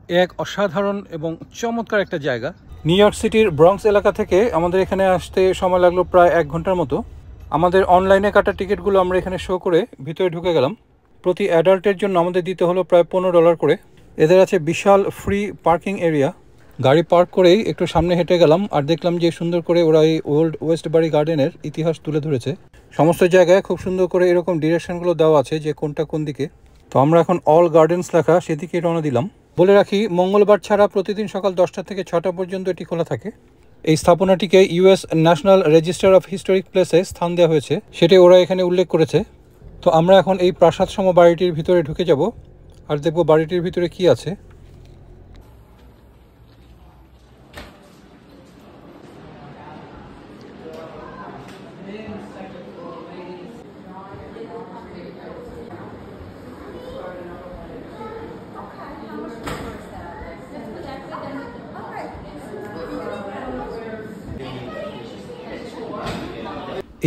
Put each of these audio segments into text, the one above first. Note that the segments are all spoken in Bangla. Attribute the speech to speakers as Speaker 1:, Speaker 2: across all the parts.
Speaker 1: এক অসাধারণ এবং চমৎকার একটা জায়গা। নিউ ইয়র্ক সিটির ব্রঙ্কস এলাকা থেকে আমাদের এখানে আসতে সময় লাগলো প্রায় 1 ঘন্টার মতো। আমাদের অনলাইনে কাটা টিকিটগুলো আমরা এখানে শো করে ভিতরে ঢুকে গেলাম। প্রতি অ্যাডাল্টের জন্য আমাদের দিতে হলো প্রায় $15 করে। এদের আছে বিশাল ফ্রি পার্কিং এরিয়া। গাড়ি পার্ক করেই একটু সামনে হেঁটে গেলাম আর দেখলাম যে সুন্দর করে ওরা এই ওল্ড ওয়েস্টবারি গার্ডেনের ইতিহাস তুলে ধরেছে। সমস্ত জায়গায় খুব সুন্দর করে এরকম ডিরেকশনগুলো দেওয়া আছে যে কোনটা কোন দিকে। তো আমরা এখন অল গার্ডেন্স লেখা সেদিকে রওনা দিলাম। বলে রাখি, মঙ্গলবার ছাড়া প্রতিদিন সকাল 10টা থেকে 6টা পর্যন্ত এটি খোলা থাকে। এই স্থাপনাটিকে US National Register of Historic প্লেসে স্থান দেওয়া হয়েছে, সেটি ওরা এখানে উল্লেখ করেছে। তো আমরা এখন এই প্রাসাদসম বাড়িটির ভিতরে ঢুকে যাব আর দেখব বাড়িটির ভিতরে কি আছে।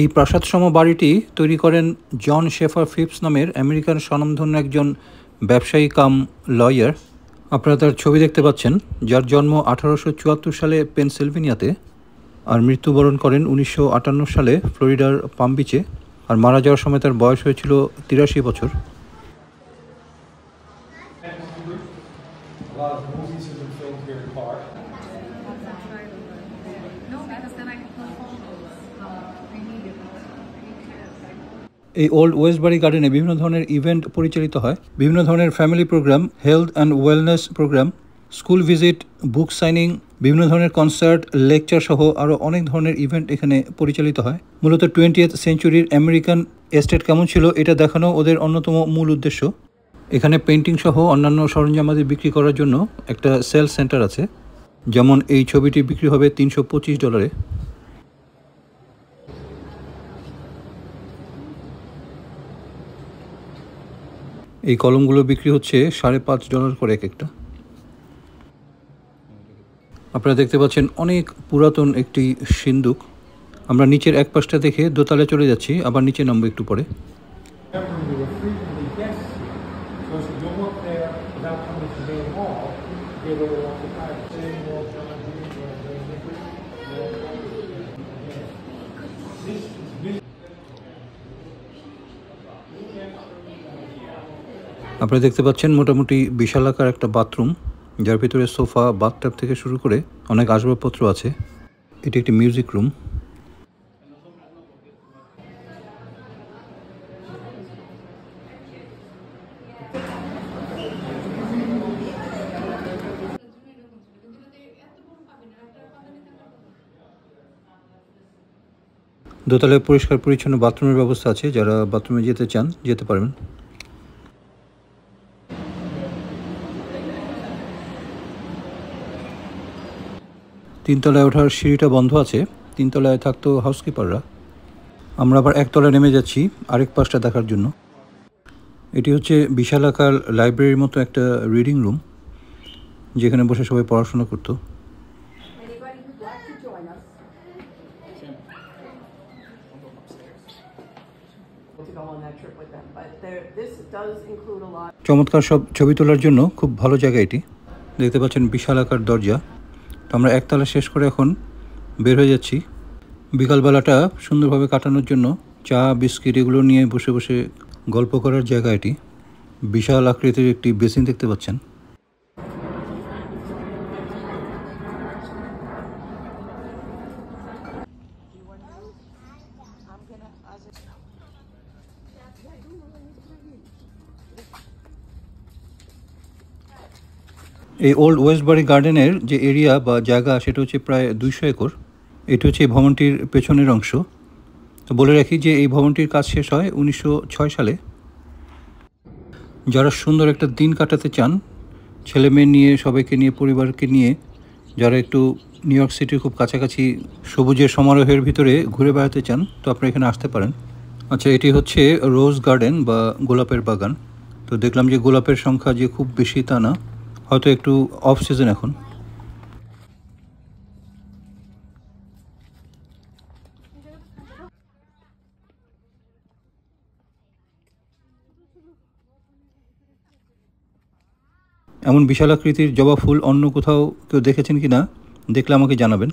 Speaker 1: এই প্রাসাদসম বাড়িটি তৈরি করেন জন শেফার ফিপস নামের আমেরিকান স্বনামধন্য একজন ব্যবসায়ী কাম লয়ার। আপনারা তার ছবি দেখতে পাচ্ছেন, যার জন্ম 1874 সালে পেনসিলভেনিয়াতে আর মৃত্যুবরণ করেন 1958 সালে ফ্লোরিডার পাম বিচে। আর মারা যাওয়ার সময় তার বয়স হয়েছিল 83 বছর। এই ওল্ড ওয়েস্টবারি গার্ডেনে বিভিন্ন ধরনের ইভেন্ট পরিচালিত হয়। বিভিন্ন ধরনের family programme, health and wellness programme, school visit, book signing, বিভিন্ন ধরনের কনসার্ট, লেকচার সহ আরও অনেক ধরনের ইভেন্ট এখানে পরিচালিত হয়। মূলত 20th সেঞ্চুরির আমেরিকান এস্টেট কেমন ছিল এটা দেখানো ওদের অন্যতম মূল উদ্দেশ্য। এখানে পেন্টিং সহ অন্যান্য সরঞ্জামাদি বিক্রি করার জন্য একটা সেল সেন্টার আছে। যেমন এই ছবিটি বিক্রি হবে $325। এই কলমগুলো বিক্রি হচ্ছে $5.5 করে এক একটা। আপনারা দেখতে পাচ্ছেন অনেক পুরাতন একটি সিন্দুক। আমরা নিচের এক পাশটা দেখে দোতলায় চলে যাচ্ছি, আবার নিচে নামবো একটু পরে। আপনারা দেখতে পাচ্ছেন মোটামুটি বিশালাকার একটা বাথরুম, যার ভিতরে সোফা, বাথটাব থেকে শুরু করে অনেক আসবাবপত্র আছে। এটি একটি মিউজিক রুম। দোতলায় পরিষ্কার পরিচ্ছন্ন বাথরুমের ব্যবস্থা আছে, যারা বাথরুমে যেতে চান যেতে পারবেন। তিনতলায় ওঠার সিঁড়িটা বন্ধ আছে, তিনতলায় থাকতো হাউসকিপাররা। আমরা আবার একতলায় নেমে যাচ্ছি আরেক পাশটা দেখার জন্য। এটি হচ্ছে বিশালাকার লাইব্রেরির মতো একটা রিডিং রুম, যেখানে বসে সবাই পড়াশোনা করতো। চমৎকার সব ছবি তোলার জন্য খুব ভালো জায়গা এটি। দেখতে পাচ্ছেন বিশালাকার দরজা। তো আমরা একতলা শেষ করে এখন বের হয়ে যাচ্ছি। বিকালবেলাটা সুন্দরভাবে কাটানোর জন্য চা, বিস্কিট এগুলো নিয়ে বসে বসে গল্প করার জায়গা এটি। বিশাল আকৃতির একটি বেসিন দেখতে পাচ্ছেন। এই ওল্ড ওয়েস্টবারি গার্ডেনের যে এরিয়া বা জায়গা সেটা হচ্ছে প্রায় 200 একর। এটি হচ্ছে এই ভবনটির পেছনের অংশ। তো বলে রাখি যে এই ভবনটির কাজ শেষ হয় 1906 সালে। যারা সুন্দর একটা দিন কাটাতে চান, ছেলে মেয়ে নিয়ে, সবাইকে নিয়ে, পরিবারকে নিয়ে, যারা একটু নিউ ইয়র্ক সিটির খুব কাছাকাছি সবুজের সমারোহের ভিতরে ঘুরে বেড়াতে চান, তো আপনারা এখানে আসতে পারেন। আচ্ছা, এটি হচ্ছে রোজ গার্ডেন বা গোলাপের বাগান। তো দেখলাম যে গোলাপের সংখ্যা যে খুব বেশি তা না, হয়তো একটু অফ সিজন এখন। এমন বিশাল আকৃতির জবা ফুল অন্য কোথাও কেউ দেখেছেন কি না, দেখলে আমাকে জানাবেন।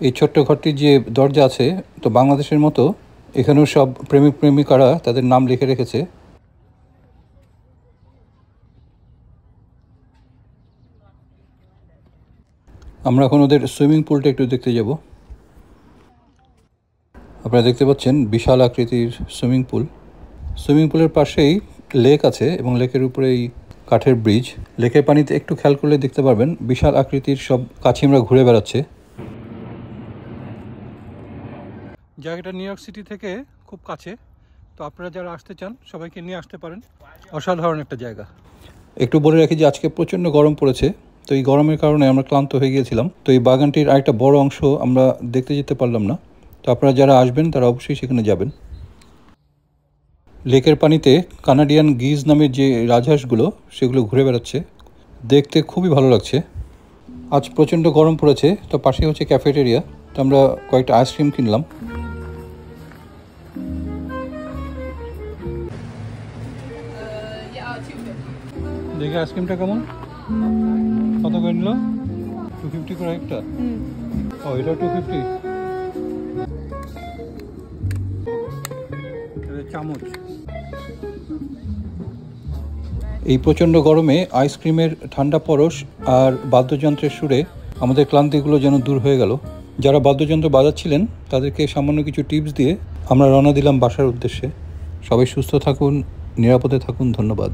Speaker 1: এই ছোট্ট ঘরটির যে দরজা আছে, তো বাংলাদেশের মতো এখানেও সব প্রেমিক প্রেমিকারা তাদের নাম লিখে রেখেছে। আমরা এখন ওদের সুইমিং পুলটা একটু দেখতে যাব। আপনারা দেখতে পাচ্ছেন বিশাল আকৃতির সুইমিং পুল। সুইমিং পুলের পাশেই লেক আছে এবং লেকের উপরে এই কাঠের ব্রিজ। লেকের পানিতে একটু খেয়াল করলে দেখতে পারবেন বিশাল আকৃতির সব কাছিমরা ঘুরে বেড়াচ্ছে। জায়গাটা নিউ ইয়র্ক সিটি থেকে খুব কাছে, তো আপনারা যারা আসতে চান সবাইকে নিয়ে আসতে পারেন। অসাধারণ একটা জায়গা। একটু বলে রাখি যে আজকে প্রচণ্ড গরম পড়েছে, তো এই গরমের কারণে আমরা ক্লান্ত হয়ে গিয়েছিলাম। তো এই বাগানটির আরেকটা বড় অংশ আমরা দেখতে যেতে পারলাম না। তো আপনারা যারা আসবেন তারা অবশ্যই সেখানে যাবেন। লেকের পানিতে কানাডিয়ান গিজ নামের যে রাজহাঁসগুলো সেগুলো ঘুরে বেড়াচ্ছে, দেখতে খুবই ভালো লাগছে। আজ প্রচণ্ড গরম পড়েছে, তো পাশে হচ্ছে ক্যাফেটেরিয়া। তো আমরা কয়েকটা আইসক্রিম কিনলাম। দেখি আইসক্রিমটা কেমন, কত করে নিল? 250 করে একটা। ও, এটা 250 চামচ। এই প্রচণ্ড গরমে আইসক্রিমের ঠান্ডা পরশ আর বাদ্যযন্ত্রের সুরে আমাদের ক্লান্তিগুলো যেন দূর হয়ে গেল। যারা বাদ্যযন্ত্র বাজাচ্ছিলেন তাদেরকে সামান্য কিছু টিপস দিয়ে আমরা রওনা দিলাম বাসার উদ্দেশ্যে। সবাই সুস্থ থাকুন, নিরাপদে থাকুন। ধন্যবাদ।